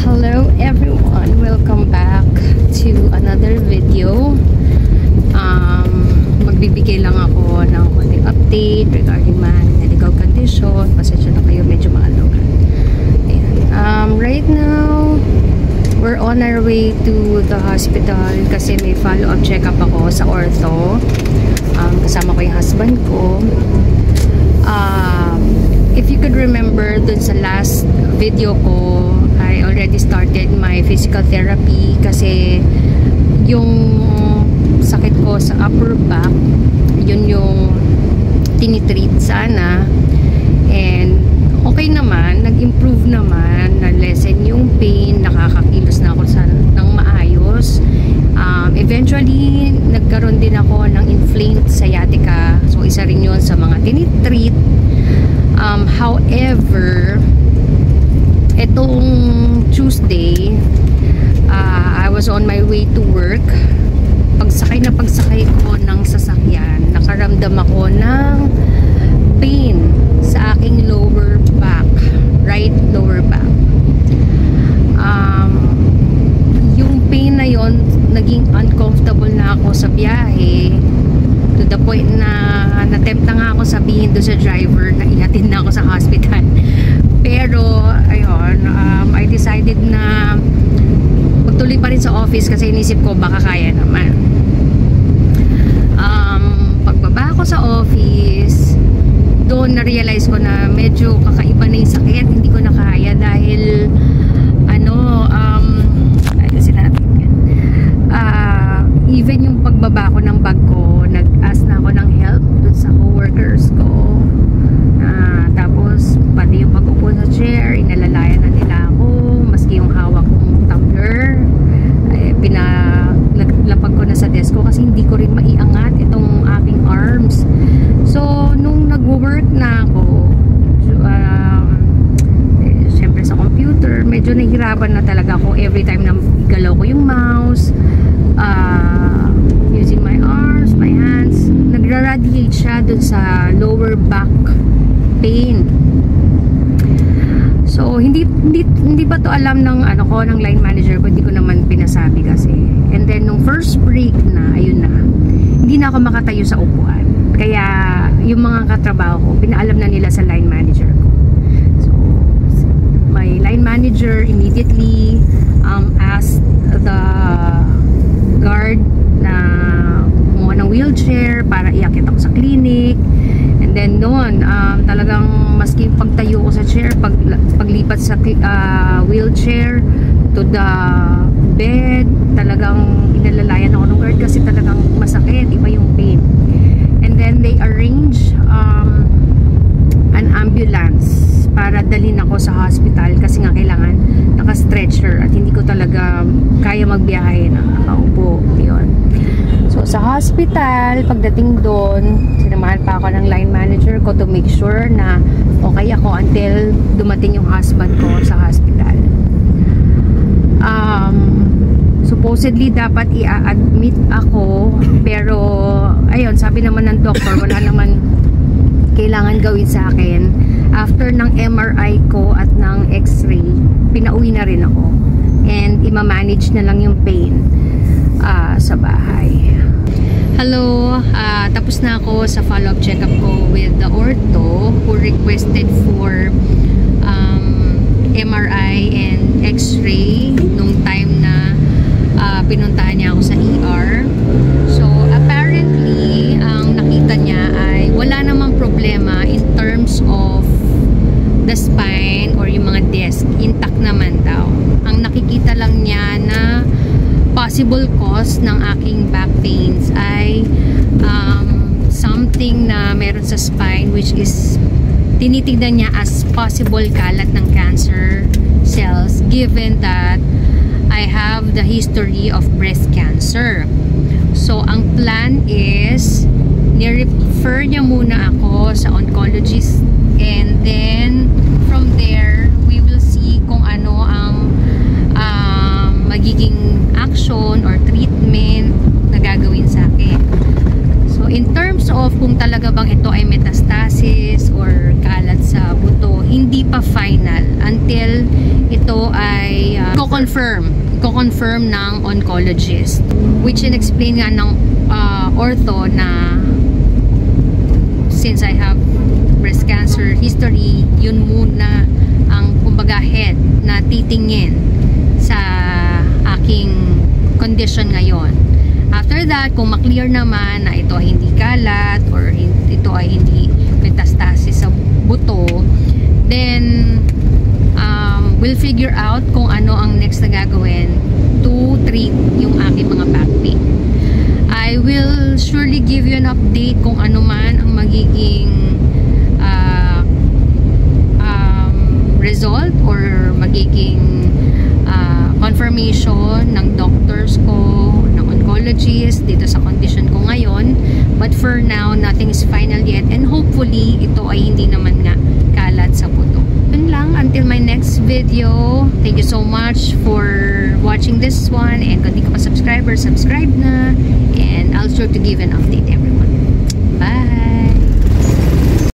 Hello everyone, welcome back to another video. Magbibigay lang ako ng konting update regarding my medical condition. Pasensya na kayo, medyo maalog. Right now we're on our way to the hospital kasi may follow-up check-up ako sa ortho. Kasama ko yung husband ko. If you could remember dun sa last video ko, I already started my physical therapy kasi yung sakit ko sa upper back, yun yung tinitreat sana, and okay naman, nag-improve naman, na-lessen yung pain, nakakakilos na ako ng maayos. Eventually nagkaroon din ako ng inflamed sciatica, so isa rin yun sa mga tinitreat. However, etong Tuesday, I was on my way to work. Pagsakay ko ng sasakyan, nakaramdam ako ng pain sa aking lower back, right lower back. Yung pain na yon, naging uncomfortable na ako sa biyahe, to the point na natempt na nga ako sabihin doon sa driver na ihatid na ako sa hospital. Pero ayun, I decided na magtuloy pa rin sa office kasi inisip ko baka kaya naman. Pagbaba ko sa office, doon na-realize ko na medyo kakaiba na yung sakit. Hindi ko na kaya dahil ayusin natin yan. Even yung pagbaba ko ng bag ko, nag-ask na ako ng help doon sa co-workers ko. Tapos pati yung pag-upo sa chair, inalalayan na nila ako. Maski yung hawak kong tumbler, pinalapag ko na sa desk ko kasi hindi ko rin maiangat itong aking arms. So nung nag-work na ako, syempre sa computer, medyo nahihirapan na talaga ako every time na igalaw ko yung mouse, using my arms, my hands. Nagra-radiate siya dun sa lower back pain. So hindi ba to alam ng ng line manager ko, hindi ko naman pinasabi kasi. And then nung first break na, ayun na, hindi na ako makatayo sa upuan. Kaya yung mga katrabaho ko, pinaalam na nila sa line manager ko. So my line manager immediately asked the guard na kumuha ng wheelchair para iakit ako sa clinic. And then noon, talagang maski pagtayo ko sa chair, paglipat sa wheelchair to the bed, talagang inalalayan ako ng guard kasi talagang masakit, iba yung pain. And then they arrange an ambulance para dalhin ako sa hospital kasi nga kailangan naka-stretcher at hindi ko talaga kaya magbiyahe na nakaupo. Yun. So sa hospital, pagdating doon, sinamahan pa ako ng line manager ko to make sure na okay ako until dumating yung husband ko sa hospital. Supposedly dapat i-admit ako, pero ayun, sabi naman ng doctor, wala naman kailangan gawin sa akin. After ng MRI ko at ng x-ray, pinauwi na rin ako and ima-manage na lang yung pain sa bahay. Hello, tapos na ako sa follow-up check-up ko with the ortho who requested for MRI and x-ray nung time na pinuntahan niya ako sa ER. So apparently ang nakita niya ay wala namang problema in terms of the spine or yung mga disc, intact naman daw. Ang nakikita lang niya na possible cause ng aking back pains ay something na meron sa spine, which is tinitignan niya as possible kalat ng cancer cells, given that I have the history of breast cancer. So ang plan is ni-refer niya muna ako sa oncologist, and then from there we will see kung ano ang magiging action or treatment na gagawin sa akin. So in terms of kung talaga bang ito ay metastasis or kalat sa buto, hindi pa final until ito ay ko-confirm ng oncologist, which in-explain nga ng ortho na since I have breast cancer history, yun muna ang kumbaga head na titingin sa aking condition ngayon. After that, kung maklear naman na ito ay hindi kalat or ito ay hindi metastasis sa buto, then we'll figure out kung ano ang next na gagawin to treat yung aking mga back pain. I will surely give you an update kung ano man ang magiging result or magiging confirmation ng doctors ko, ng oncologist dito sa condition ko ngayon. But for now, nothing is final yet, and hopefully ito ay hindi naman nga kalat sa buto. Yun lang, until my next video. Thank you so much for watching this one, and kung di ka pa subscriber, subscribe na, and I'll sure to give an update everyone.